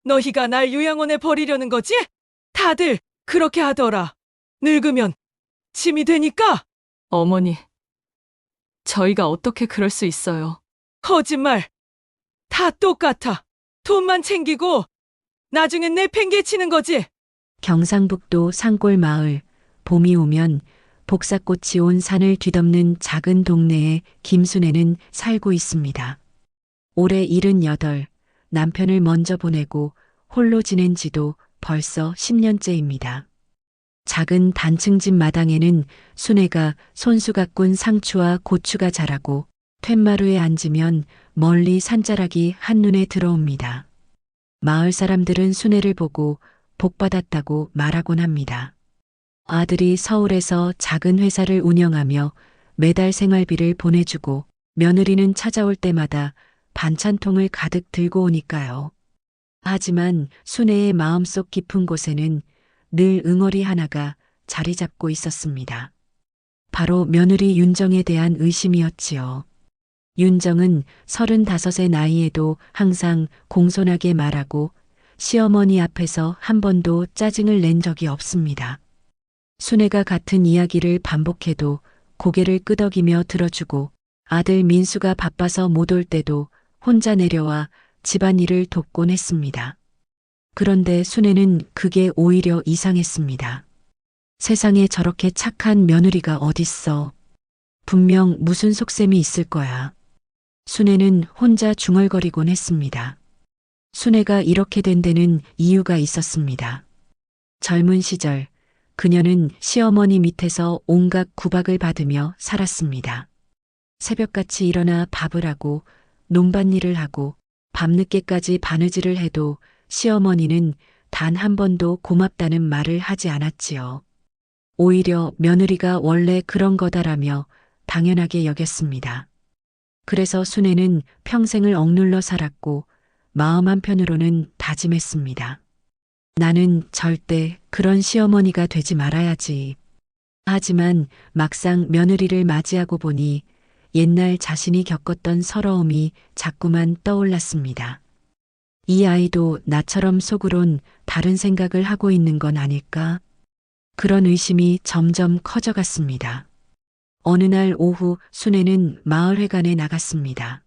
너희가 날 요양원에 버리려는 거지? 다들 그렇게 하더라. 늙으면 짐이 되니까. 어머니, 저희가 어떻게 그럴 수 있어요? 거짓말. 다 똑같아. 돈만 챙기고 나중엔 내팽개치는 거지. 경상북도 산골 마을, 봄이 오면 복사꽃이 온 산을 뒤덮는 작은 동네에 김순애는 살고 있습니다. 올해 78, 남편을 먼저 보내고 홀로 지낸 지도 벌써 10년째입니다. 작은 단층집 마당에는 순애가 손수 가꾼 상추와 고추가 자라고 툇마루에 앉으면 멀리 산자락이 한눈에 들어옵니다. 마을 사람들은 순애를 보고 복받았다고 말하곤 합니다. 아들이 서울에서 작은 회사를 운영하며 매달 생활비를 보내주고 며느리는 찾아올 때마다 반찬통을 가득 들고 오니까요. 하지만 순애의 마음속 깊은 곳에는 늘 응어리 하나가 자리 잡고 있었습니다. 바로 며느리 윤정에 대한 의심이었지요. 윤정은 35의 나이에도 항상 공손하게 말하고 시어머니 앞에서 한 번도 짜증을 낸 적이 없습니다. 순애가 같은 이야기를 반복해도 고개를 끄덕이며 들어주고 아들 민수가 바빠서 못 올 때도 혼자 내려와 집안일을 돕곤 했습니다. 그런데 순애는 그게 오히려 이상했습니다. 세상에 저렇게 착한 며느리가 어딨어. 분명 무슨 속셈이 있을 거야. 순애는 혼자 중얼거리곤 했습니다. 순애가 이렇게 된 데는 이유가 있었습니다. 젊은 시절 그녀는 시어머니 밑에서 온갖 구박을 받으며 살았습니다. 새벽같이 일어나 밥을 하고 논밭일을 하고 밤늦게까지 바느질을 해도 시어머니는 단 한 번도 고맙다는 말을 하지 않았지요. 오히려 며느리가 원래 그런 거다라며 당연하게 여겼습니다. 그래서 순애는 평생을 억눌러 살았고 마음 한편으로는 다짐했습니다. 나는 절대 그런 시어머니가 되지 말아야지. 하지만 막상 며느리를 맞이하고 보니 옛날 자신이 겪었던 서러움이 자꾸만 떠올랐습니다. 이 아이도 나처럼 속으론 다른 생각을 하고 있는 건 아닐까? 그런 의심이 점점 커져갔습니다. 어느 날 오후 순애는 마을회관에 나갔습니다.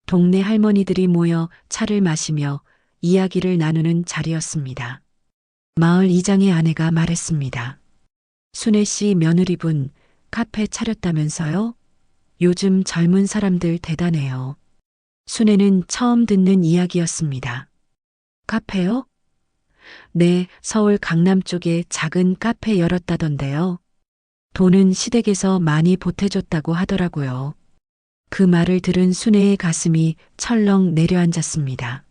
동네 할머니들이 모여 차를 마시며 이야기를 나누는 자리였습니다. 마을 이장의 아내가 말했습니다. 순애 씨 며느리분 카페 차렸다면서요? 요즘 젊은 사람들 대단해요. 순애는 처음 듣는 이야기였습니다. 카페요? 네, 서울 강남 쪽에 작은 카페 열었다던데요. 돈은 시댁에서 많이 보태줬다고 하더라고요. 그 말을 들은 순애의 가슴이 철렁 내려앉았습니다.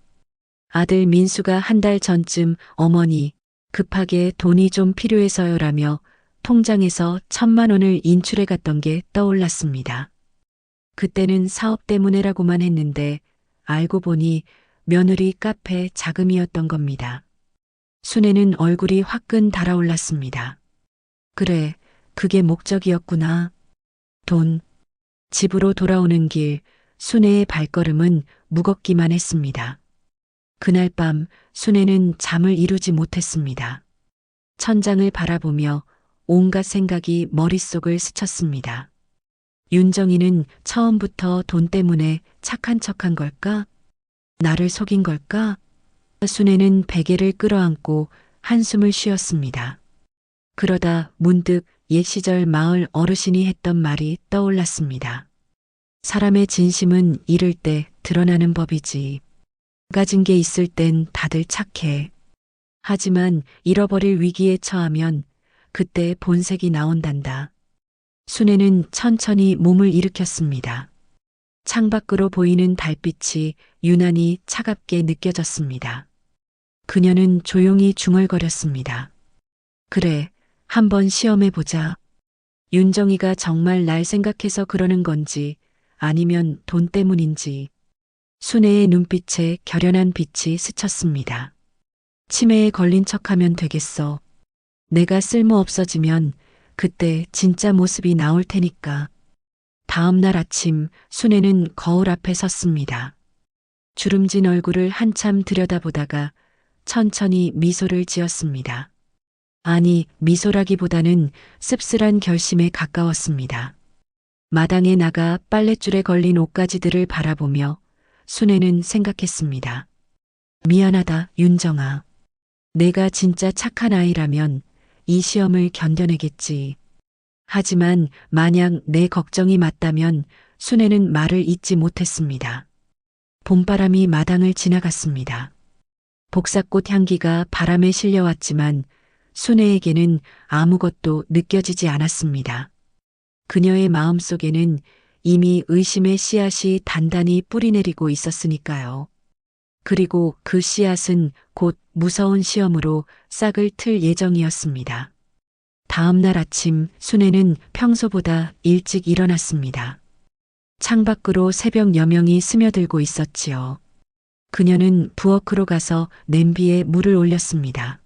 아들 민수가 한 달 전쯤 어머니, 급하게 돈이 좀 필요해서요라며 통장에서 1,000만 원을 인출해 갔던 게 떠올랐습니다. 그때는 사업 때문에라고만 했는데 알고 보니 며느리 카페 자금이었던 겁니다. 순애는 얼굴이 화끈 달아올랐습니다. 그래, 그게 목적이었구나. 돈. 집으로 돌아오는 길, 순애의 발걸음은 무겁기만 했습니다. 그날 밤 순애는 잠을 이루지 못했습니다. 천장을 바라보며 온갖 생각이 머릿속을 스쳤습니다. 윤정이는 처음부터 돈 때문에 착한 척한 걸까? 나를 속인 걸까? 순애는 베개를 끌어안고 한숨을 쉬었습니다. 그러다 문득 옛 시절 마을 어르신이 했던 말이 떠올랐습니다. 사람의 진심은 잃을 때 드러나는 법이지. 가진 게 있을 땐 다들 착해. 하지만 잃어버릴 위기에 처하면 그때 본색이 나온단다. 순애는 천천히 몸을 일으켰습니다. 창밖으로 보이는 달빛이 유난히 차갑게 느껴졌습니다. 그녀는 조용히 중얼거렸습니다. 그래, 한번 시험해보자. 윤정이가 정말 날 생각해서 그러는 건지 아니면 돈 때문인지. 순애의 눈빛에 결연한 빛이 스쳤습니다. 치매에 걸린 척하면 되겠어. 내가 쓸모 없어지면 그때 진짜 모습이 나올 테니까. 다음 날 아침 순애는 거울 앞에 섰습니다. 주름진 얼굴을 한참 들여다보다가 천천히 미소를 지었습니다. 아니, 미소라기보다는 씁쓸한 결심에 가까웠습니다. 마당에 나가 빨랫줄에 걸린 옷가지들을 바라보며 순애는 생각했습니다. 미안하다, 윤정아. 내가 진짜 착한 아이라면 이 시험을 견뎌내겠지. 하지만 만약 내 걱정이 맞다면 순애는 말을 잇지 못했습니다. 봄바람이 마당을 지나갔습니다. 복사꽃 향기가 바람에 실려왔지만 순애에게는 아무것도 느껴지지 않았습니다. 그녀의 마음속에는 이미 의심의 씨앗이 단단히 뿌리내리고 있었으니까요. 그리고 그 씨앗은 곧 무서운 시험으로 싹을 틀 예정이었습니다. 다음 날 아침 순애는 평소보다 일찍 일어났습니다. 창밖으로 새벽 여명이 스며들고 있었지요. 그녀는 부엌으로 가서 냄비에 물을 올렸습니다.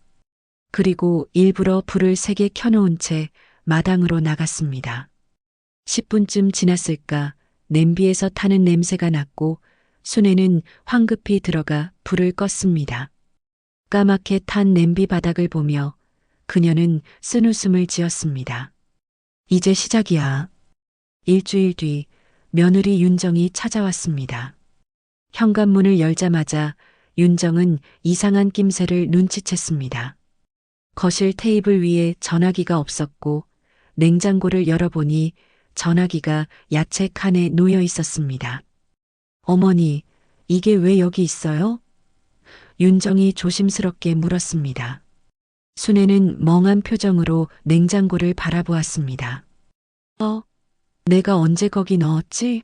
그리고 일부러 불을 세게 켜놓은 채 마당으로 나갔습니다. 10분쯤 지났을까 냄비에서 타는 냄새가 났고 순애는 황급히 들어가 불을 껐습니다. 까맣게 탄 냄비 바닥을 보며 그녀는 쓴웃음을 지었습니다. 이제 시작이야. 일주일 뒤 며느리 윤정이 찾아왔습니다. 현관문을 열자마자 윤정은 이상한 낌새를 눈치챘습니다. 거실 테이블 위에 전화기가 없었고 냉장고를 열어보니 전화기가 야채 칸에 놓여 있었습니다. 어머니, 이게 왜 여기 있어요? 윤정이 조심스럽게 물었습니다. 순애는 멍한 표정으로 냉장고를 바라보았습니다. 내가 언제 거기 넣었지?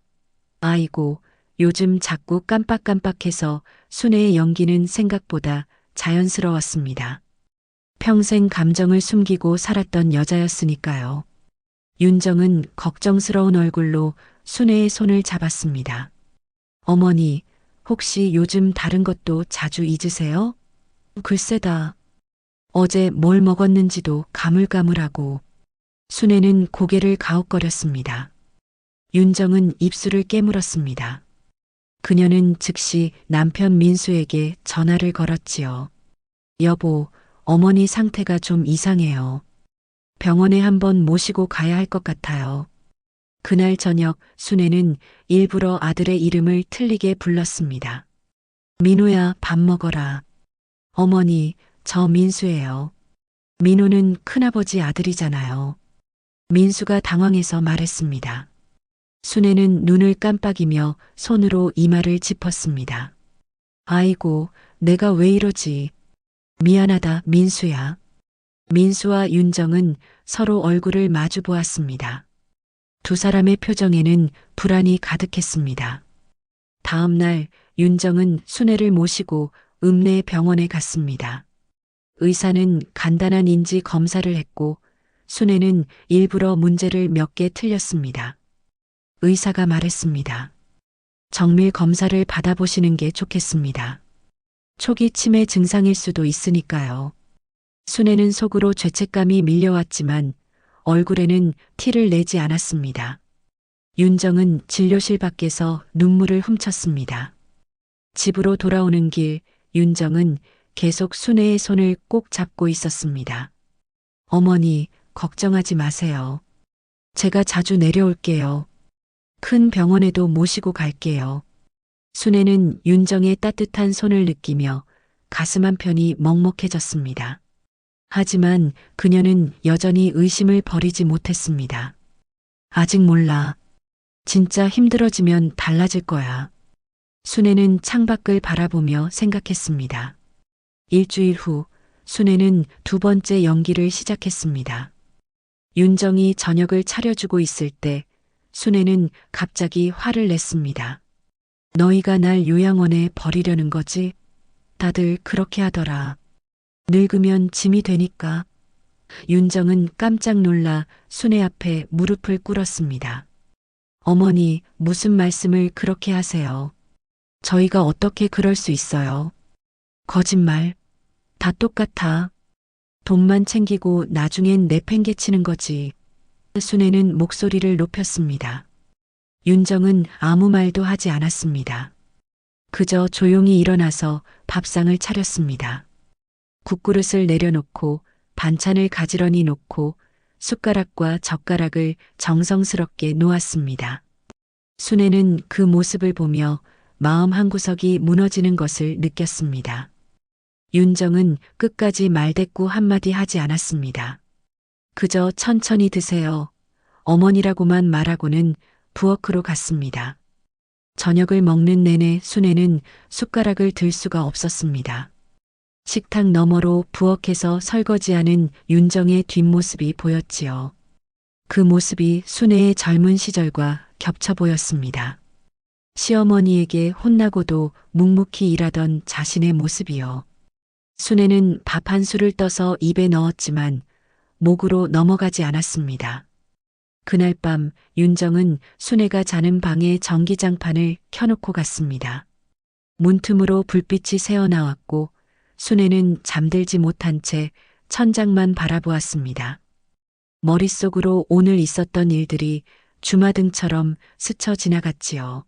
아이고, 요즘 자꾸 깜빡깜빡해서 순애의 연기는 생각보다 자연스러웠습니다. 평생 감정을 숨기고 살았던 여자였으니까요. 윤정은 걱정스러운 얼굴로 순애의 손을 잡았습니다. 어머니, 혹시 요즘 다른 것도 자주 잊으세요? 글쎄다. 어제 뭘 먹었는지도 가물가물하고. 순애는 고개를 가웃거렸습니다. 윤정은 입술을 깨물었습니다. 그녀는 즉시 남편 민수에게 전화를 걸었지요. 여보, 어머니 상태가 좀 이상해요. 병원에 한번 모시고 가야 할 것 같아요. 그날 저녁 순애는 일부러 아들의 이름을 틀리게 불렀습니다. 민호야, 밥 먹어라. 어머니, 저 민수예요. 민호는 큰아버지 아들이잖아요. 민수가 당황해서 말했습니다. 순애는 눈을 깜빡이며 손으로 이마를 짚었습니다. 아이고, 내가 왜 이러지? 미안하다, 민수야. 민수와 윤정은 서로 얼굴을 마주 보았습니다. 두 사람의 표정에는 불안이 가득했습니다. 다음 날 윤정은 순애를 모시고 읍내 병원에 갔습니다. 의사는 간단한 인지 검사를 했고 순애는 일부러 문제를 몇 개 틀렸습니다. 의사가 말했습니다. 정밀 검사를 받아보시는 게 좋겠습니다. 초기 치매 증상일 수도 있으니까요. 순애는 속으로 죄책감이 밀려왔지만 얼굴에는 티를 내지 않았습니다. 윤정은 진료실 밖에서 눈물을 훔쳤습니다. 집으로 돌아오는 길 윤정은 계속 순애의 손을 꼭 잡고 있었습니다. 어머니, 걱정하지 마세요. 제가 자주 내려올게요. 큰 병원에도 모시고 갈게요. 순애는 윤정의 따뜻한 손을 느끼며 가슴 한편이 먹먹해졌습니다. 하지만 그녀는 여전히 의심을 버리지 못했습니다. 아직 몰라. 진짜 힘들어지면 달라질 거야. 순애는 창밖을 바라보며 생각했습니다. 일주일 후 순애는 두 번째 연기를 시작했습니다. 윤정이 저녁을 차려주고 있을 때 순애는 갑자기 화를 냈습니다. 너희가 날 요양원에 버리려는 거지? 다들 그렇게 하더라. 늙으면 짐이 되니까. 윤정은 깜짝 놀라 순애 앞에 무릎을 꿇었습니다. 어머니, 무슨 말씀을 그렇게 하세요? 저희가 어떻게 그럴 수 있어요? 거짓말. 다 똑같아. 돈만 챙기고 나중엔 내팽개치는 거지. 순애는 목소리를 높였습니다. 윤정은 아무 말도 하지 않았습니다. 그저 조용히 일어나서 밥상을 차렸습니다. 국그릇을 내려놓고 반찬을 가지런히 놓고 숟가락과 젓가락을 정성스럽게 놓았습니다. 순애는 그 모습을 보며 마음 한구석이 무너지는 것을 느꼈습니다. 윤정은 끝까지 말대꾸 한마디 하지 않았습니다. 그저 천천히 드세요. 어머니라고만 말하고는 부엌으로 갔습니다. 저녁을 먹는 내내 순애는 숟가락을 들 수가 없었습니다. 식탁 너머로 부엌에서 설거지하는 윤정의 뒷모습이 보였지요. 그 모습이 순애의 젊은 시절과 겹쳐 보였습니다. 시어머니에게 혼나고도 묵묵히 일하던 자신의 모습이요. 순애는 밥 한 술을 떠서 입에 넣었지만 목으로 넘어가지 않았습니다. 그날 밤 윤정은 순애가 자는 방에 전기장판을 켜놓고 갔습니다. 문틈으로 불빛이 새어나왔고 순애는 잠들지 못한 채 천장만 바라보았습니다. 머릿속으로 오늘 있었던 일들이 주마등처럼 스쳐 지나갔지요.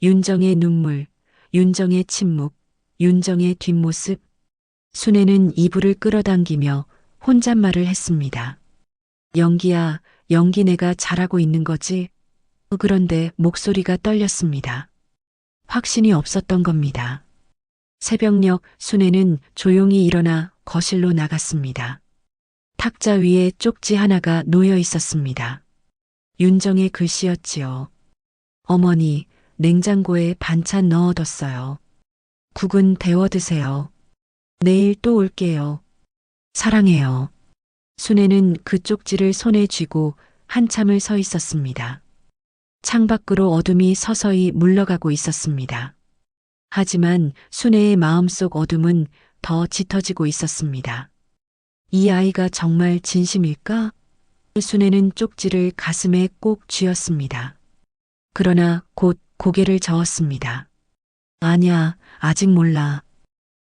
윤정의 눈물, 윤정의 침묵, 윤정의 뒷모습. 순애는 이불을 끌어당기며 혼잣말을 했습니다. 영기야, 영기 내가 잘하고 있는 거지? 그런데 목소리가 떨렸습니다. 확신이 없었던 겁니다. 새벽녘 순애는 조용히 일어나 거실로 나갔습니다. 탁자 위에 쪽지 하나가 놓여 있었습니다. 윤정의 글씨였지요. 어머니, 냉장고에 반찬 넣어뒀어요. 국은 데워 드세요. 내일 또 올게요. 사랑해요. 순애는 그 쪽지를 손에 쥐고 한참을 서 있었습니다. 창밖으로 어둠이 서서히 물러가고 있었습니다. 하지만 순애의 마음속 어둠은 더 짙어지고 있었습니다. 이 아이가 정말 진심일까? 순애는 쪽지를 가슴에 꼭 쥐었습니다. 그러나 곧 고개를 저었습니다. 아냐, 아직 몰라.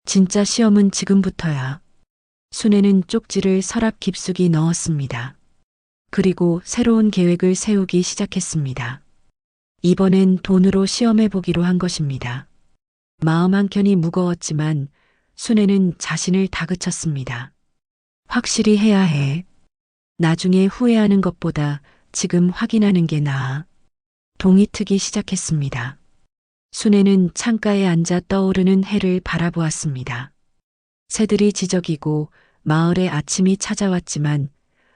진짜 시험은 지금부터야. 순애는 쪽지를 서랍 깊숙이 넣었습니다. 그리고 새로운 계획을 세우기 시작했습니다. 이번엔 돈으로 시험해보기로 한 것입니다. 마음 한켠이 무거웠지만 순애는 자신을 다그쳤습니다. 확실히 해야 해. 나중에 후회하는 것보다 지금 확인하는 게 나아. 동이 트기 시작했습니다. 순애는 창가에 앉아 떠오르는 해를 바라보았습니다. 새들이 지저귀고 마을의 아침이 찾아왔지만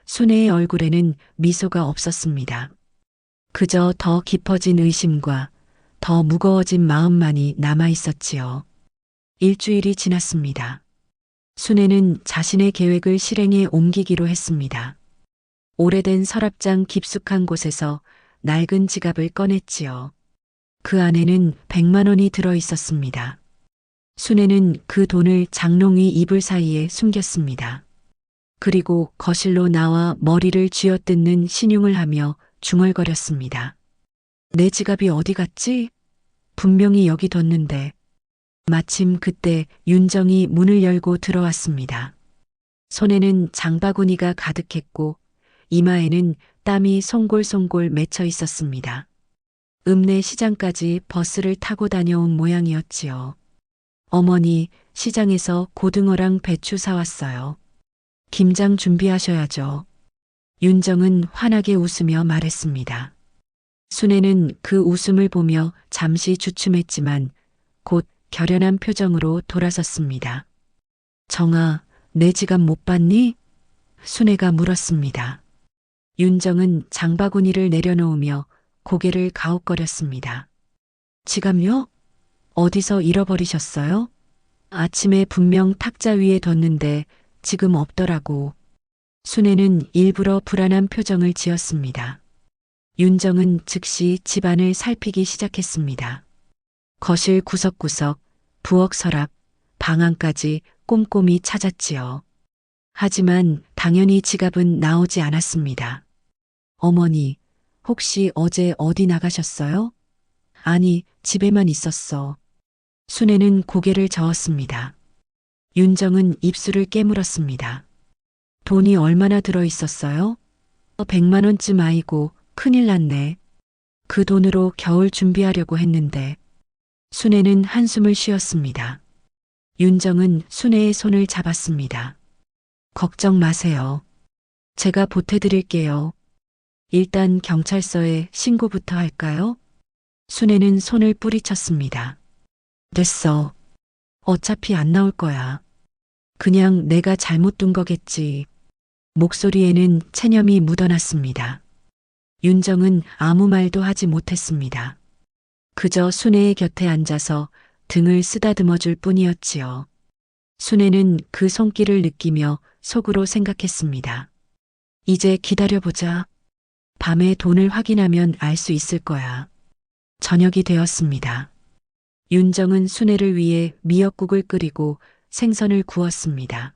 순애의 얼굴에는 미소가 없었습니다. 그저 더 깊어진 의심과 더 무거워진 마음만이 남아 있었지요. 일주일이 지났습니다. 순애는 자신의 계획을 실행에 옮기기로 했습니다. 오래된 서랍장 깊숙한 곳에서 낡은 지갑을 꺼냈지요. 그 안에는 100만 원이 들어 있었습니다. 순애는 그 돈을 장롱 위 이불 사이에 숨겼습니다. 그리고 거실로 나와 머리를 쥐어뜯는 신용을 하며 중얼거렸습니다. 내 지갑이 어디 갔지? 분명히 여기 뒀는데. 마침 그때 윤정이 문을 열고 들어왔습니다. 손에는 장바구니가 가득했고 이마에는 땀이 송골송골 맺혀 있었습니다. 읍내 시장까지 버스를 타고 다녀온 모양이었지요. 어머니, 시장에서 고등어랑 배추 사왔어요. 김장 준비하셔야죠. 윤정은 환하게 웃으며 말했습니다. 순애는 그 웃음을 보며 잠시 주춤했지만 곧 결연한 표정으로 돌아섰습니다. 정아, 내 지갑 못 봤니? 순애가 물었습니다. 윤정은 장바구니를 내려놓으며 고개를 가웃거렸습니다. 지갑요? 어디서 잃어버리셨어요? 아침에 분명 탁자 위에 뒀는데 지금 없더라고. 순애는 일부러 불안한 표정을 지었습니다. 윤정은 즉시 집안을 살피기 시작했습니다. 거실 구석구석, 부엌 서랍, 방안까지 꼼꼼히 찾았지요. 하지만 당연히 지갑은 나오지 않았습니다. 어머니, 혹시 어제 어디 나가셨어요? 아니, 집에만 있었어. 순애는 고개를 저었습니다. 윤정은 입술을 깨물었습니다. 돈이 얼마나 들어 있었어요? 100만 원쯤 아이고 큰일 났네. 그 돈으로 겨울 준비하려고 했는데. 순애는 한숨을 쉬었습니다. 윤정은 순애의 손을 잡았습니다. 걱정 마세요. 제가 보태드릴게요. 일단 경찰서에 신고부터 할까요? 순애는 손을 뿌리쳤습니다. 됐어. 어차피 안 나올 거야. 그냥 내가 잘못 둔 거겠지. 목소리에는 체념이 묻어났습니다. 윤정은 아무 말도 하지 못했습니다. 그저 순애의 곁에 앉아서 등을 쓰다듬어 줄 뿐이었지요. 순애는 그 손길을 느끼며 속으로 생각했습니다. 이제 기다려보자. 밤에 돈을 확인하면 알 수 있을 거야. 저녁이 되었습니다. 윤정은 순애를 위해 미역국을 끓이고 생선을 구웠습니다.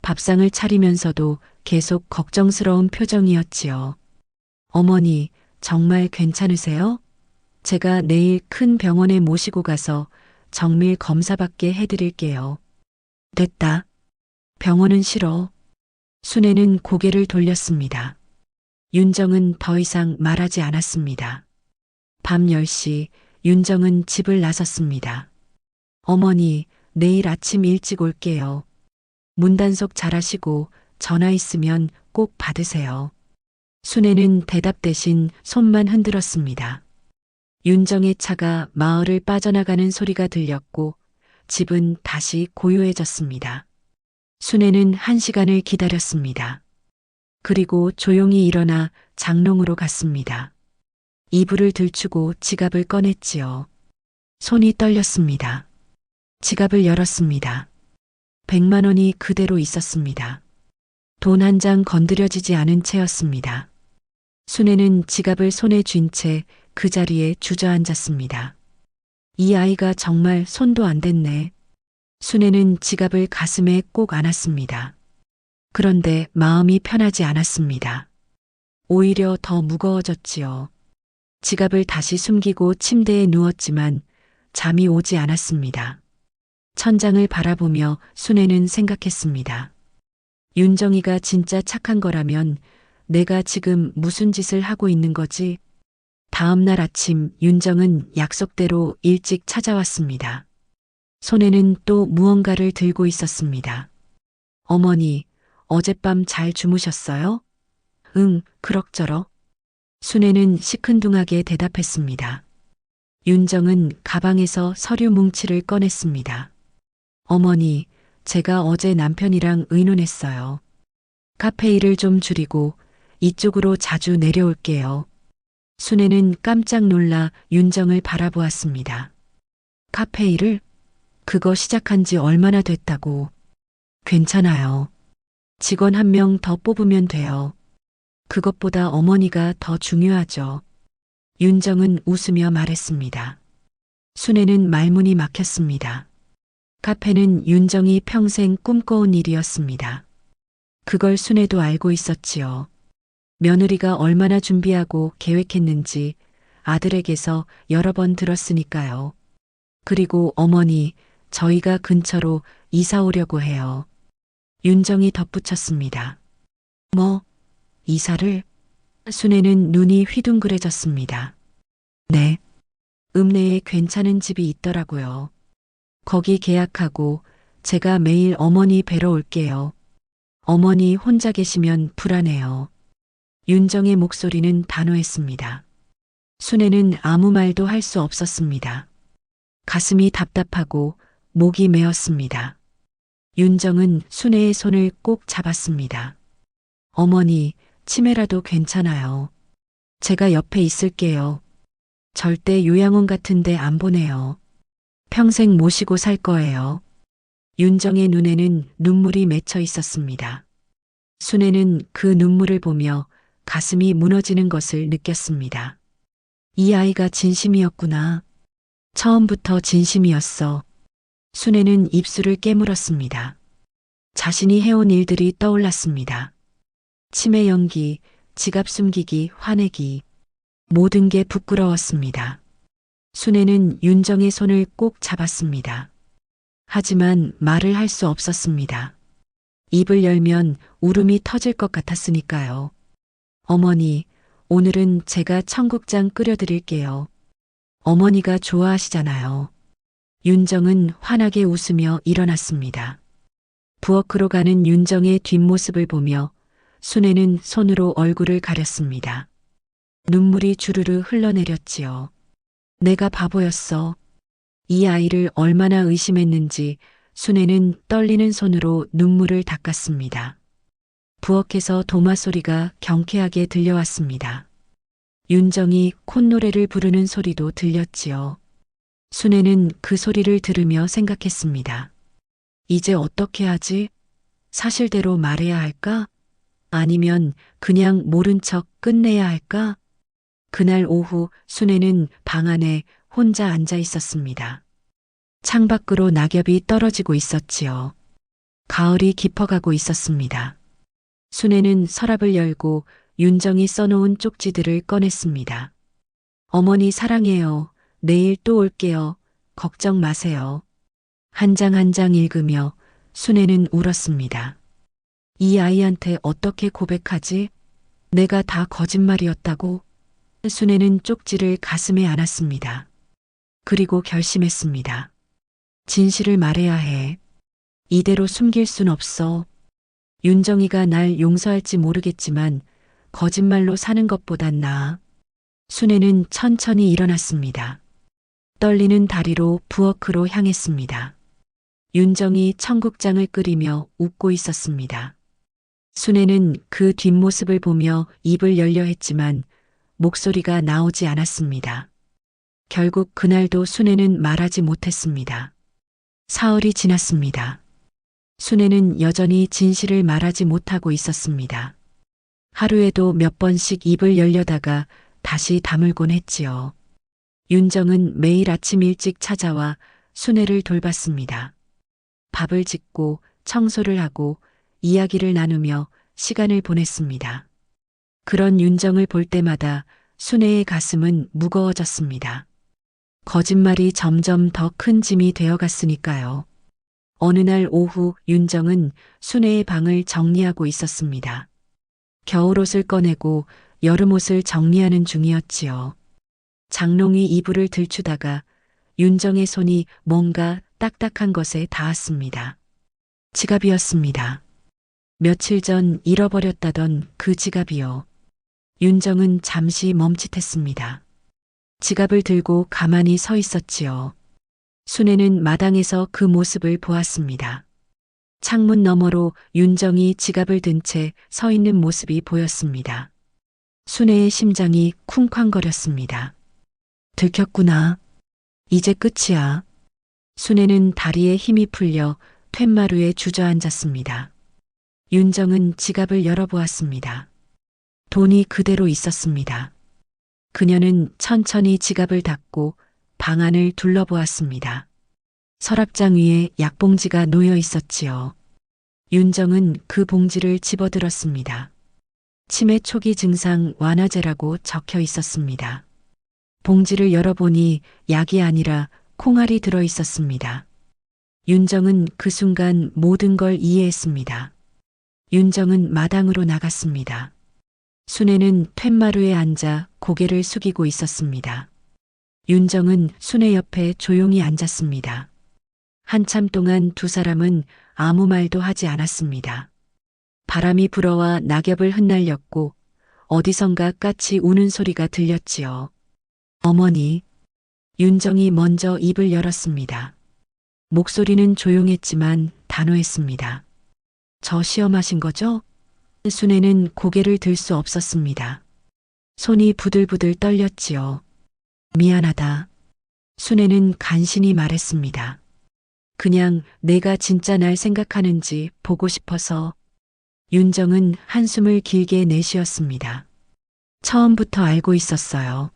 밥상을 차리면서도 계속 걱정스러운 표정이었지요. 어머니, 정말 괜찮으세요? 제가 내일 큰 병원에 모시고 가서 정밀 검사받게 해드릴게요. 됐다. 병원은 싫어. 순애는 고개를 돌렸습니다. 윤정은 더 이상 말하지 않았습니다. 밤 10시 윤정은 집을 나섰습니다. 어머니, 내일 아침 일찍 올게요. 문단속 잘하시고 전화 있으면 꼭 받으세요. 순애는 대답 대신 손만 흔들었습니다. 윤정의 차가 마을을 빠져나가는 소리가 들렸고 집은 다시 고요해졌습니다. 순애는 1시간을 기다렸습니다. 그리고 조용히 일어나 장롱으로 갔습니다. 이불을 들추고 지갑을 꺼냈지요. 손이 떨렸습니다. 지갑을 열었습니다. 100만 원이 그대로 있었습니다. 돈 한 장 건드려지지 않은 채였습니다. 순애는 지갑을 손에 쥔 채 그 자리에 주저앉았습니다. 이 아이가 정말 손도 안 댔네. 순애는 지갑을 가슴에 꼭 안았습니다. 그런데 마음이 편하지 않았습니다. 오히려 더 무거워졌지요. 지갑을 다시 숨기고 침대에 누웠지만 잠이 오지 않았습니다. 천장을 바라보며 순애는 생각했습니다. 윤정이가 진짜 착한 거라면 내가 지금 무슨 짓을 하고 있는 거지? 다음 날 아침 윤정은 약속대로 일찍 찾아왔습니다. 손에는 또 무언가를 들고 있었습니다. 어머니, 어젯밤 잘 주무셨어요? 응, 그럭저럭. 순애는 시큰둥하게 대답했습니다. 윤정은 가방에서 서류 뭉치를 꺼냈습니다. 어머니, 제가 어제 남편이랑 의논했어요. 카페 일을 좀 줄이고 이쪽으로 자주 내려올게요. 순애는 깜짝 놀라 윤정을 바라보았습니다. 카페 일을? 그거 시작한 지 얼마나 됐다고. 괜찮아요. 직원 1명 더 뽑으면 돼요. 그것보다 어머니가 더 중요하죠. 윤정은 웃으며 말했습니다. 순애는 말문이 막혔습니다. 카페는 윤정이 평생 꿈꿔온 일이었습니다. 그걸 순애도 알고 있었지요. 며느리가 얼마나 준비하고 계획했는지 아들에게서 여러 번 들었으니까요. 그리고 어머니, 저희가 근처로 이사 오려고 해요. 윤정이 덧붙였습니다. 뭐, 이사를? 순애는 눈이 휘둥그레졌습니다. 네. 읍내에 괜찮은 집이 있더라고요. 거기 계약하고 제가 매일 어머니 뵈러 올게요. 어머니 혼자 계시면 불안해요. 윤정의 목소리는 단호했습니다. 순애는 아무 말도 할 수 없었습니다. 가슴이 답답하고 목이 메었습니다. 윤정은 순애의 손을 꼭 잡았습니다. 어머니, 치매라도 괜찮아요. 제가 옆에 있을게요. 절대 요양원 같은데 안 보내요. 평생 모시고 살 거예요. 윤정의 눈에는 눈물이 맺혀 있었습니다. 순애는 그 눈물을 보며 가슴이 무너지는 것을 느꼈습니다. 이 아이가 진심이었구나. 처음부터 진심이었어. 순애는 입술을 깨물었습니다. 자신이 해온 일들이 떠올랐습니다. 치매 연기, 지갑 숨기기, 화내기. 모든 게 부끄러웠습니다. 순애는 윤정의 손을 꼭 잡았습니다. 하지만 말을 할 수 없었습니다. 입을 열면 울음이 터질 것 같았으니까요. 어머니, 오늘은 제가 청국장 끓여드릴게요. 어머니가 좋아하시잖아요. 윤정은 환하게 웃으며 일어났습니다. 부엌으로 가는 윤정의 뒷모습을 보며 순애는 손으로 얼굴을 가렸습니다. 눈물이 주르르 흘러내렸지요. 내가 바보였어. 이 아이를 얼마나 의심했는지 순애는 떨리는 손으로 눈물을 닦았습니다. 부엌에서 도마 소리가 경쾌하게 들려왔습니다. 윤정이 콧노래를 부르는 소리도 들렸지요. 순애는 그 소리를 들으며 생각했습니다. 이제 어떻게 하지? 사실대로 말해야 할까? 아니면 그냥 모른 척 끝내야 할까? 그날 오후 순애는 방 안에 혼자 앉아 있었습니다. 창밖으로 낙엽이 떨어지고 있었지요. 가을이 깊어가고 있었습니다. 순애는 서랍을 열고 윤정이 써놓은 쪽지들을 꺼냈습니다. 어머니 사랑해요. 내일 또 올게요. 걱정 마세요. 한 장 한 장 읽으며 순애는 울었습니다. 이 아이한테 어떻게 고백하지? 내가 다 거짓말이었다고? 순애는 쪽지를 가슴에 안았습니다. 그리고 결심했습니다. 진실을 말해야 해. 이대로 숨길 순 없어. 윤정이가 날 용서할지 모르겠지만 거짓말로 사는 것보단 나아. 순애는 천천히 일어났습니다. 떨리는 다리로 부엌으로 향했습니다. 윤정이 청국장을 끓이며 웃고 있었습니다. 순애는 그 뒷모습을 보며 입을 열려 했지만 목소리가 나오지 않았습니다. 결국 그날도 순애는 말하지 못했습니다. 사흘이 지났습니다. 순애는 여전히 진실을 말하지 못하고 있었습니다. 하루에도 몇 번씩 입을 열려다가 다시 다물곤 했지요. 윤정은 매일 아침 일찍 찾아와 순애를 돌봤습니다. 밥을 짓고 청소를 하고 이야기를 나누며 시간을 보냈습니다. 그런 윤정을 볼 때마다 순애의 가슴은 무거워졌습니다. 거짓말이 점점 더 큰 짐이 되어갔으니까요. 어느 날 오후 윤정은 순애의 방을 정리하고 있었습니다. 겨울옷을 꺼내고 여름옷을 정리하는 중이었지요. 장롱이 이불을 들추다가 윤정의 손이 뭔가 딱딱한 것에 닿았습니다. 지갑이었습니다. 며칠 전 잃어버렸다던 그 지갑이요. 윤정은 잠시 멈칫했습니다. 지갑을 들고 가만히 서 있었지요. 순애는 마당에서 그 모습을 보았습니다. 창문 너머로 윤정이 지갑을 든 채 서 있는 모습이 보였습니다. 순애의 심장이 쿵쾅거렸습니다. 들켰구나. 이제 끝이야. 순애는 다리에 힘이 풀려 툇마루에 주저앉았습니다. 윤정은 지갑을 열어보았습니다. 돈이 그대로 있었습니다. 그녀는 천천히 지갑을 닫고 방 안을 둘러보았습니다. 서랍장 위에 약봉지가 놓여 있었지요. 윤정은 그 봉지를 집어들었습니다. 치매 초기 증상 완화제라고 적혀 있었습니다. 봉지를 열어보니 약이 아니라 콩알이 들어 있었습니다. 윤정은 그 순간 모든 걸 이해했습니다. 윤정은 마당으로 나갔습니다. 순애는 툇마루에 앉아 고개를 숙이고 있었습니다. 윤정은 순애 옆에 조용히 앉았습니다. 한참 동안 두 사람은 아무 말도 하지 않았습니다. 바람이 불어와 낙엽을 흩날렸고 어디선가 까치 우는 소리가 들렸지요. 어머니. 윤정이 먼저 입을 열었습니다. 목소리는 조용했지만 단호했습니다. 저 시험하신 거죠? 순애는 고개를 들 수 없었습니다. 손이 부들부들 떨렸지요. 미안하다. 순애는 간신히 말했습니다. 그냥 내가 진짜 날 생각하는지 보고 싶어서. 윤정은 한숨을 길게 내쉬었습니다. 처음부터 알고 있었어요.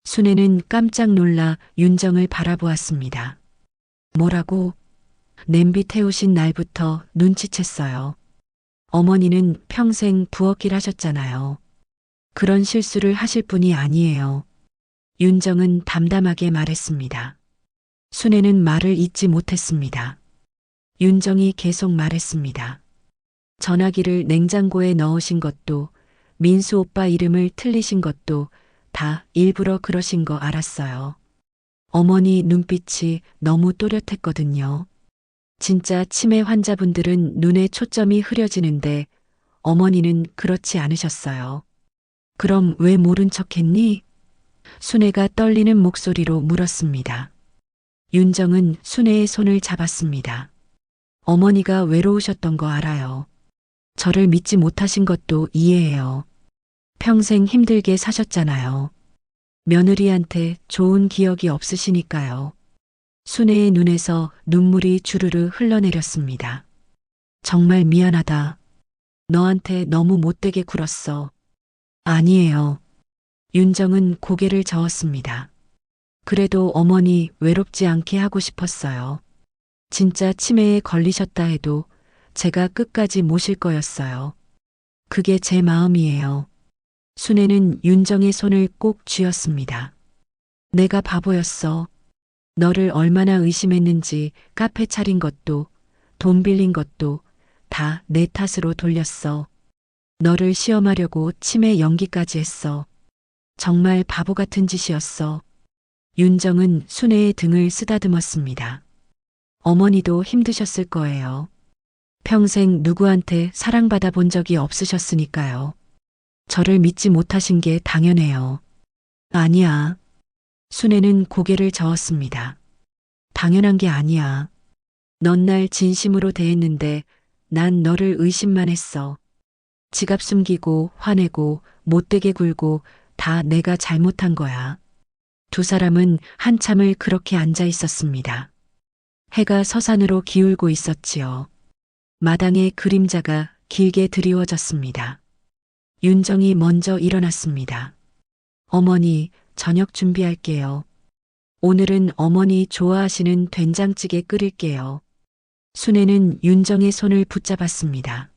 순애는 깜짝 놀라 윤정을 바라보았습니다. 뭐라고? 냄비 태우신 날부터 눈치챘어요. 어머니는 평생 부엌일 하셨잖아요. 그런 실수를 하실 분이 아니에요. 윤정은 담담하게 말했습니다. 순애는 말을 잇지 못했습니다. 윤정이 계속 말했습니다. 전화기를 냉장고에 넣으신 것도 민수 오빠 이름을 틀리신 것도 다 일부러 그러신 거 알았어요. 어머니 눈빛이 너무 또렷했거든요. 진짜 치매 환자분들은 눈에 초점이 흐려지는데 어머니는 그렇지 않으셨어요. 그럼 왜 모른 척 했니? 순애가 떨리는 목소리로 물었습니다. 윤정은 순애의 손을 잡았습니다. 어머니가 외로우셨던 거 알아요. 저를 믿지 못하신 것도 이해해요. 평생 힘들게 사셨잖아요. 며느리한테 좋은 기억이 없으시니까요. 순애의 눈에서 눈물이 주르르 흘러내렸습니다. 정말 미안하다. 너한테 너무 못되게 굴었어. 아니에요. 윤정은 고개를 저었습니다. 그래도 어머니 외롭지 않게 하고 싶었어요. 진짜 치매에 걸리셨다 해도 제가 끝까지 모실 거였어요. 그게 제 마음이에요. 순애는 윤정의 손을 꼭 쥐었습니다. 내가 바보였어. 너를 얼마나 의심했는지 카페 차린 것도 돈 빌린 것도 다 내 탓으로 돌렸어. 너를 시험하려고 치매 연기까지 했어. 정말 바보 같은 짓이었어. 윤정은 순애의 등을 쓰다듬었습니다. 어머니도 힘드셨을 거예요. 평생 누구한테 사랑받아 본 적이 없으셨으니까요. 저를 믿지 못하신 게 당연해요. 아니야. 순애는 고개를 저었습니다. 당연한 게 아니야. 넌 날 진심으로 대했는데 난 너를 의심만 했어. 지갑 숨기고 화내고 못되게 굴고 다 내가 잘못한 거야. 두 사람은 한참을 그렇게 앉아 있었습니다. 해가 서산으로 기울고 있었지요. 마당에 그림자가 길게 드리워졌습니다. 윤정이 먼저 일어났습니다. 어머니, 저녁 준비할게요. 오늘은 어머니 좋아하시는 된장찌개 끓일게요. 순애는 윤정의 손을 붙잡았습니다.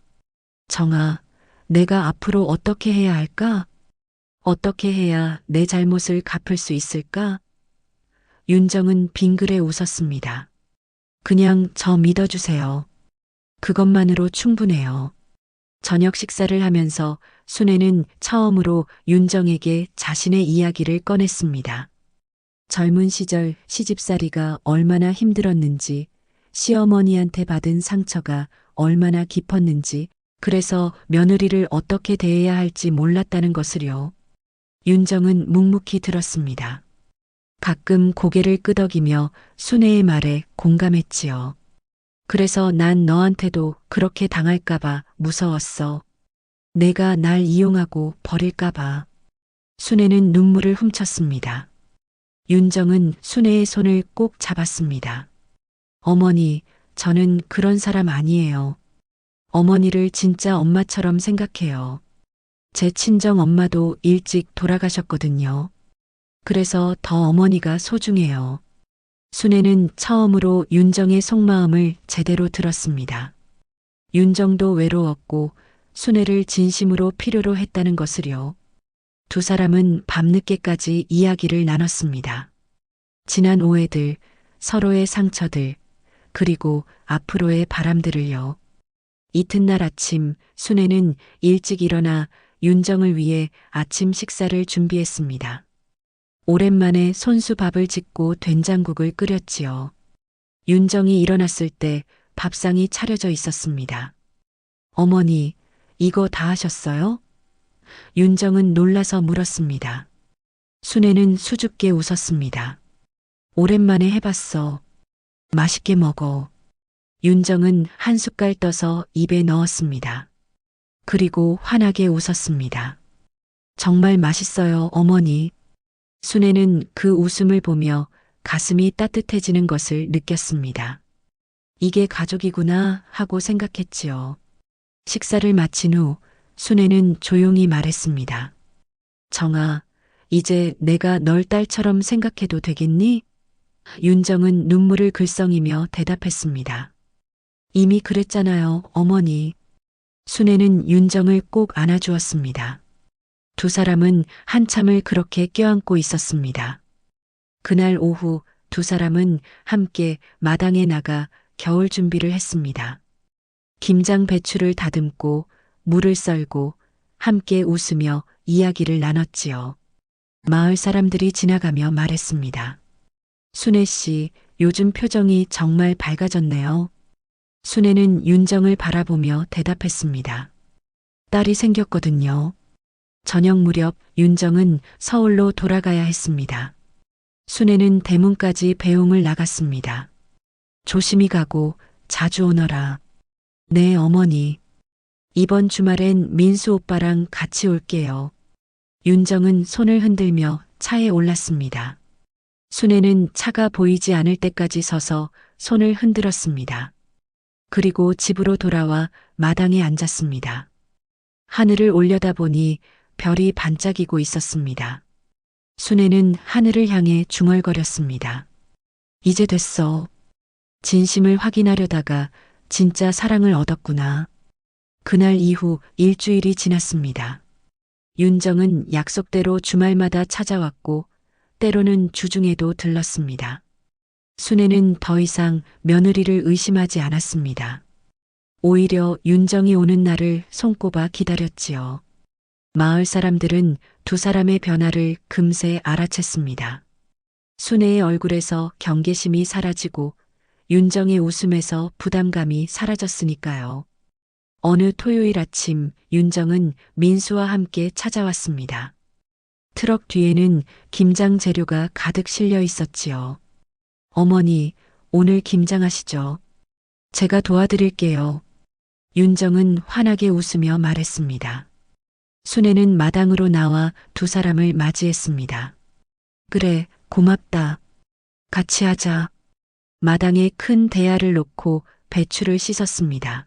정아, 내가 앞으로 어떻게 해야 할까? 어떻게 해야 내 잘못을 갚을 수 있을까? 윤정은 빙그레 웃었습니다. 그냥 저 믿어주세요. 그것만으로 충분해요. 저녁 식사를 하면서 순애는 처음으로 윤정에게 자신의 이야기를 꺼냈습니다. 젊은 시절 시집살이가 얼마나 힘들었는지, 시어머니한테 받은 상처가 얼마나 깊었는지, 그래서 며느리를 어떻게 대해야 할지 몰랐다는 것을요. 윤정은 묵묵히 들었습니다. 가끔 고개를 끄덕이며 순애의 말에 공감했지요. 그래서 난 너한테도 그렇게 당할까봐 무서웠어. 내가 날 이용하고 버릴까봐. 순애는 눈물을 훔쳤습니다. 윤정은 순애의 손을 꼭 잡았습니다. 어머니, 저는 그런 사람 아니에요. 어머니를 진짜 엄마처럼 생각해요. 제 친정 엄마도 일찍 돌아가셨거든요. 그래서 더 어머니가 소중해요. 순애는 처음으로 윤정의 속마음을 제대로 들었습니다. 윤정도 외로웠고 순애를 진심으로 필요로 했다는 것을요. 두 사람은 밤늦게까지 이야기를 나눴습니다. 지난 오해들, 서로의 상처들, 그리고 앞으로의 바람들을요. 이튿날 아침 순애는 일찍 일어나 윤정을 위해 아침 식사를 준비했습니다. 오랜만에 손수밥을 짓고 된장국을 끓였지요. 윤정이 일어났을 때 밥상이 차려져 있었습니다. 어머니, 이거 다 하셨어요? 윤정은 놀라서 물었습니다. 순애는 수줍게 웃었습니다. 오랜만에 해봤어. 맛있게 먹어. 윤정은 한 숟갈 떠서 입에 넣었습니다. 그리고 환하게 웃었습니다. 정말 맛있어요, 어머니. 순애는 그 웃음을 보며 가슴이 따뜻해지는 것을 느꼈습니다. 이게 가족이구나 하고 생각했지요. 식사를 마친 후 순애는 조용히 말했습니다. 정아, 이제 내가 널 딸처럼 생각해도 되겠니? 윤정은 눈물을 글썽이며 대답했습니다. 이미 그랬잖아요, 어머니. 순애는 윤정을 꼭 안아주었습니다. 두 사람은 한참을 그렇게 껴안고 있었습니다. 그날 오후 두 사람은 함께 마당에 나가 겨울 준비를 했습니다. 김장 배추를 다듬고 물을 썰고 함께 웃으며 이야기를 나눴지요. 마을 사람들이 지나가며 말했습니다. 순애 씨, 요즘 표정이 정말 밝아졌네요. 순애는 윤정을 바라보며 대답했습니다. 딸이 생겼거든요. 저녁 무렵 윤정은 서울로 돌아가야 했습니다. 순애는 대문까지 배웅을 나갔습니다. 조심히 가고 자주 오너라. 네, 어머니. 이번 주말엔 민수 오빠랑 같이 올게요. 윤정은 손을 흔들며 차에 올랐습니다. 순애는 차가 보이지 않을 때까지 서서 손을 흔들었습니다. 그리고 집으로 돌아와 마당에 앉았습니다. 하늘을 올려다보니 별이 반짝이고 있었습니다. 순애는 하늘을 향해 중얼거렸습니다. 이제 됐어. 진심을 확인하려다가 진짜 사랑을 얻었구나. 그날 이후 일주일이 지났습니다. 윤정은 약속대로 주말마다 찾아왔고 때로는 주중에도 들렀습니다. 순애는 더 이상 며느리를 의심하지 않았습니다. 오히려 윤정이 오는 날을 손꼽아 기다렸지요. 마을 사람들은 두 사람의 변화를 금세 알아챘습니다. 순애의 얼굴에서 경계심이 사라지고 윤정의 웃음에서 부담감이 사라졌으니까요. 어느 토요일 아침 윤정은 민수와 함께 찾아왔습니다. 트럭 뒤에는 김장 재료가 가득 실려 있었지요. 어머니, 오늘 김장하시죠? 제가 도와드릴게요. 윤정은 환하게 웃으며 말했습니다. 순애는 마당으로 나와 두 사람을 맞이했습니다. 그래, 고맙다. 같이 하자. 마당에 큰 대야를 놓고 배추를 씻었습니다.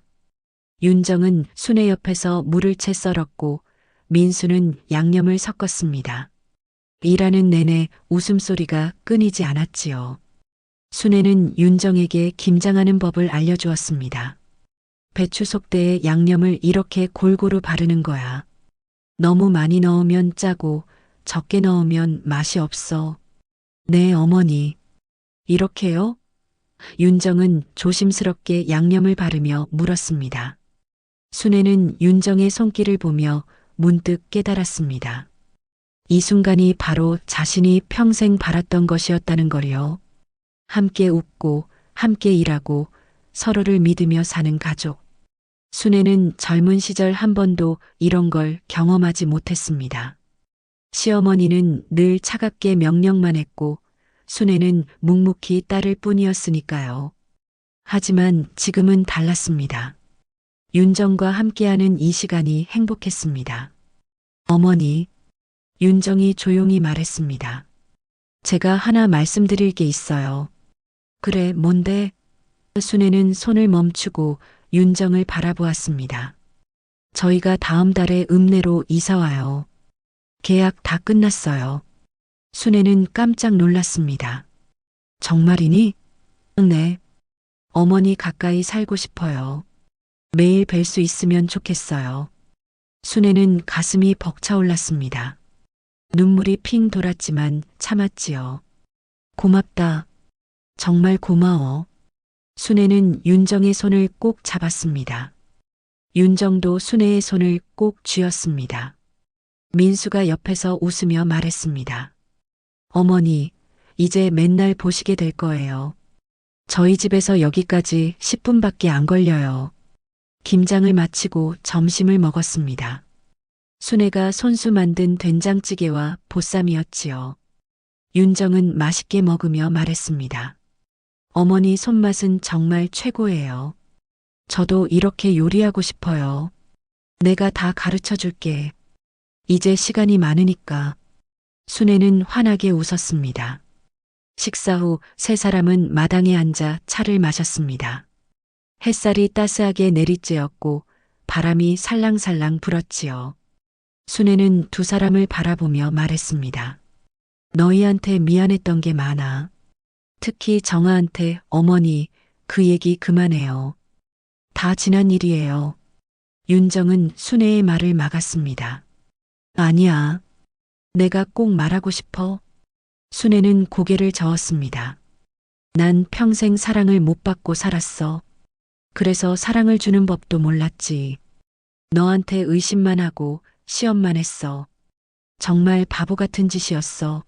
윤정은 순애 옆에서 물을 채 썰었고 민수는 양념을 섞었습니다. 일하는 내내 웃음소리가 끊이지 않았지요. 순애는 윤정에게 김장하는 법을 알려주었습니다. 배추 속대에 양념을 이렇게 골고루 바르는 거야. 너무 많이 넣으면 짜고 적게 넣으면 맛이 없어. 네, 어머니. 이렇게요? 윤정은 조심스럽게 양념을 바르며 물었습니다. 순애는 윤정의 손길을 보며 문득 깨달았습니다. 이 순간이 바로 자신이 평생 바랐던 것이었다는 걸요. 함께 웃고 함께 일하고 서로를 믿으며 사는 가족. 순애는 젊은 시절 한 번도 이런 걸 경험하지 못했습니다. 시어머니는 늘 차갑게 명령만 했고 순애는 묵묵히 딸을 뿐이었으니까요. 하지만 지금은 달랐습니다. 윤정과 함께하는 이 시간이 행복했습니다. 어머니, 윤정이 조용히 말했습니다. 제가 하나 말씀드릴 게 있어요. 그래, 뭔데? 순애는 손을 멈추고 윤정을 바라보았습니다. 저희가 다음 달에 읍내로 이사 와요. 계약 다 끝났어요. 순애는 깜짝 놀랐습니다. 정말이니? 네. 어머니 가까이 살고 싶어요. 매일 뵐 수 있으면 좋겠어요. 순애는 가슴이 벅차올랐습니다. 눈물이 핑 돌았지만 참았지요. 고맙다. 정말 고마워. 순애는 윤정의 손을 꼭 잡았습니다. 윤정도 순애의 손을 꼭 쥐었습니다. 민수가 옆에서 웃으며 말했습니다. 어머니, 이제 맨날 보시게 될 거예요. 저희 집에서 여기까지 10분밖에 안 걸려요. 김장을 마치고 점심을 먹었습니다. 순애가 손수 만든 된장찌개와 보쌈이었지요. 윤정은 맛있게 먹으며 말했습니다. 어머니 손맛은 정말 최고예요. 저도 이렇게 요리하고 싶어요. 내가 다 가르쳐 줄게. 이제 시간이 많으니까. 순애는 환하게 웃었습니다. 식사 후 세 사람은 마당에 앉아 차를 마셨습니다. 햇살이 따스하게 내리쬐었고 바람이 살랑살랑 불었지요. 순애는 두 사람을 바라보며 말했습니다. 너희한테 미안했던 게 많아. 특히 정아한테 어머니 그 얘기 그만해요. 다 지난 일이에요. 윤정은 순애의 말을 막았습니다. 아니야. 내가 꼭 말하고 싶어. 순애는 고개를 저었습니다. 난 평생 사랑을 못 받고 살았어. 그래서 사랑을 주는 법도 몰랐지. 너한테 의심만 하고 시험만 했어. 정말 바보 같은 짓이었어.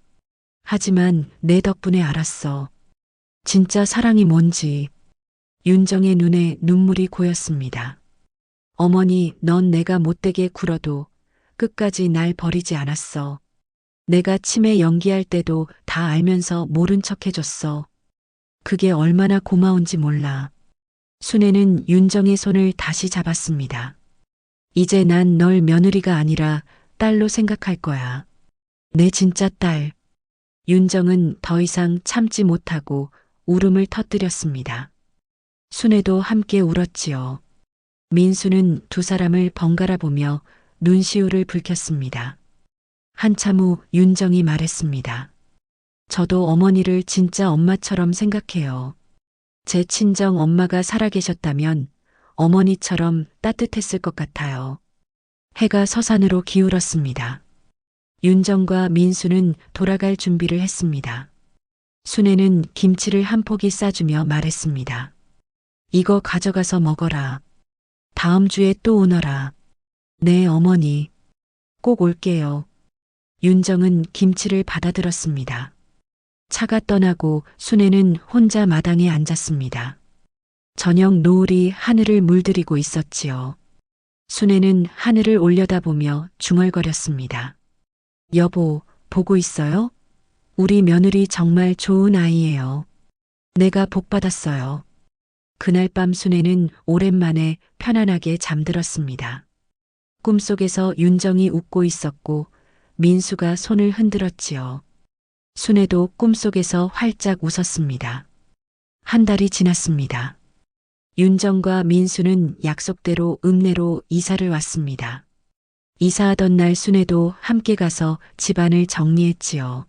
하지만 내 덕분에 알았어. 진짜 사랑이 뭔지 윤정의 눈에 눈물이 고였습니다. 어머니, 넌 내가 못되게 굴어도 끝까지 날 버리지 않았어. 내가 치매 연기할 때도 다 알면서 모른 척 해줬어. 그게 얼마나 고마운지 몰라. 순애는 윤정의 손을 다시 잡았습니다. 이제 난 널 며느리가 아니라 딸로 생각할 거야. 내 진짜 딸. 윤정은 더 이상 참지 못하고 울음을 터뜨렸습니다. 순애도 함께 울었지요. 민수는 두 사람을 번갈아 보며 눈시울을 붉혔습니다. 한참 후 윤정이 말했습니다. 저도 어머니를 진짜 엄마처럼 생각해요. 제 친정 엄마가 살아계셨다면 어머니처럼 따뜻했을 것 같아요. 해가 서산으로 기울었습니다. 윤정과 민수는 돌아갈 준비를 했습니다. 순애는 김치를 한 포기 싸주며 말했습니다. 이거 가져가서 먹어라. 다음 주에 또 오너라. 네, 어머니. 꼭 올게요. 윤정은 김치를 받아들었습니다. 차가 떠나고 순애는 혼자 마당에 앉았습니다. 저녁 노을이 하늘을 물들이고 있었지요. 순애는 하늘을 올려다보며 중얼거렸습니다. 여보, 보고 있어요? 우리 며느리 정말 좋은 아이예요. 내가 복 받았어요. 그날 밤 순애는 오랜만에 편안하게 잠들었습니다. 꿈속에서 윤정이 웃고 있었고 민수가 손을 흔들었지요. 순애도 꿈속에서 활짝 웃었습니다. 한 달이 지났습니다. 윤정과 민수는 약속대로 읍내로 이사를 왔습니다. 이사하던 날 순애도 함께 가서 집안을 정리했지요.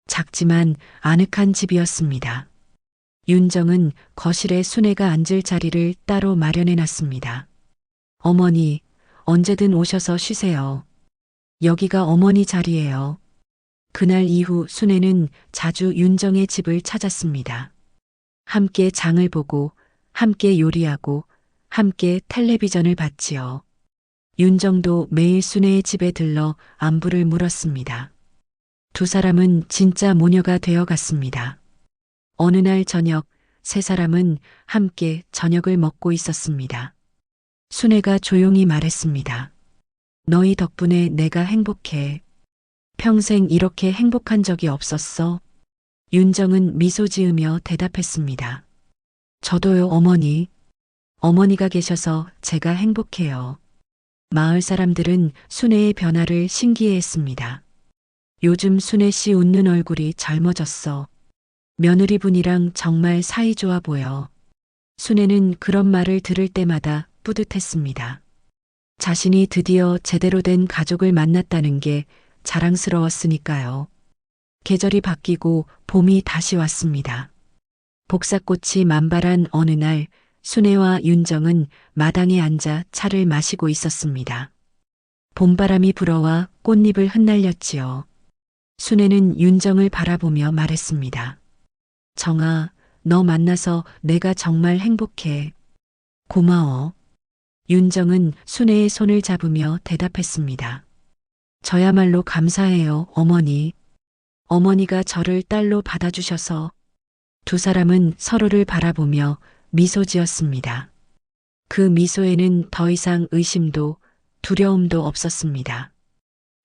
작지만 아늑한 집이었습니다. 윤정은 거실에 순애가 앉을 자리를 따로 마련해 놨습니다. 어머니, 언제든 오셔서 쉬세요. 여기가 어머니 자리예요. 그날 이후 순애는 자주 윤정의 집을 찾았습니다. 함께 장을 보고 함께 요리하고 함께 텔레비전을 봤지요. 윤정도 매일 순애의 집에 들러 안부를 물었습니다. 두 사람은 진짜 모녀가 되어 갔습니다. 어느 날 저녁 세 사람은 함께 저녁을 먹고 있었습니다. 순애가 조용히 말했습니다. 너희 덕분에 내가 행복해. 평생 이렇게 행복한 적이 없었어. 윤정은 미소 지으며 대답했습니다. 저도요, 어머니. 어머니가 계셔서 제가 행복해요. 마을 사람들은 순애의 변화를 신기해했습니다. 요즘 순애 씨 웃는 얼굴이 젊어졌어. 며느리분이랑 정말 사이좋아 보여. 순애는 그런 말을 들을 때마다 뿌듯했습니다. 자신이 드디어 제대로 된 가족을 만났다는 게 자랑스러웠으니까요. 계절이 바뀌고 봄이 다시 왔습니다. 복사꽃이 만발한 어느 날 순애와 윤정은 마당에 앉아 차를 마시고 있었습니다. 봄바람이 불어와 꽃잎을 흩날렸지요. 순애는 윤정을 바라보며 말했습니다. 정아, 너 만나서 내가 정말 행복해. 고마워. 윤정은 순애의 손을 잡으며 대답했습니다. 저야말로 감사해요, 어머니. 어머니가 저를 딸로 받아주셔서. 두 사람은 서로를 바라보며 미소 지었습니다. 그 미소에는 더 이상 의심도 두려움도 없었습니다.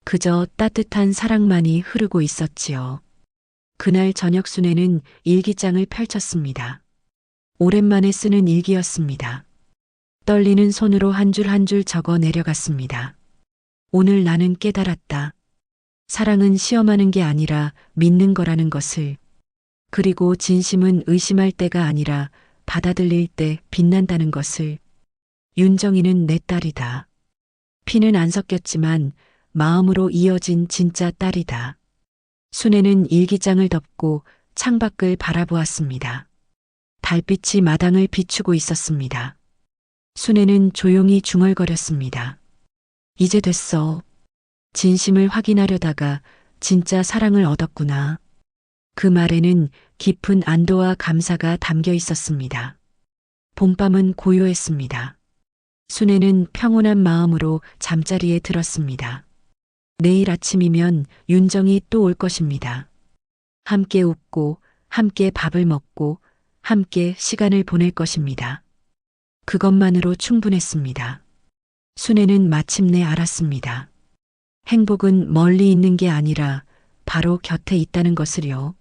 그저 따뜻한 사랑만이 흐르고 있었지요. 그날 저녁 순애는 일기장을 펼쳤습니다. 오랜만에 쓰는 일기였습니다. 떨리는 손으로 한 줄 한 줄 적어 내려갔습니다. 오늘 나는 깨달았다. 사랑은 시험하는 게 아니라 믿는 거라는 것을. 그리고 진심은 의심할 때가 아니라 받아들일 때 빛난다는 것을. 윤정이는 내 딸이다. 피는 안 섞였지만 마음으로 이어진 진짜 딸이다. 순애는 일기장을 덮고 창밖을 바라보았습니다. 달빛이 마당을 비추고 있었습니다. 순애는 조용히 중얼거렸습니다. 이제 됐어. 진심을 확인하려다가 진짜 사랑을 얻었구나. 그 말에는 깊은 안도와 감사가 담겨 있었습니다. 봄밤은 고요했습니다. 순애는 평온한 마음으로 잠자리에 들었습니다. 내일 아침이면 윤정이 또 올 것입니다. 함께 웃고 함께 밥을 먹고 함께 시간을 보낼 것입니다. 그것만으로 충분했습니다. 순애는 마침내 알았습니다. 행복은 멀리 있는 게 아니라 바로 곁에 있다는 것을요.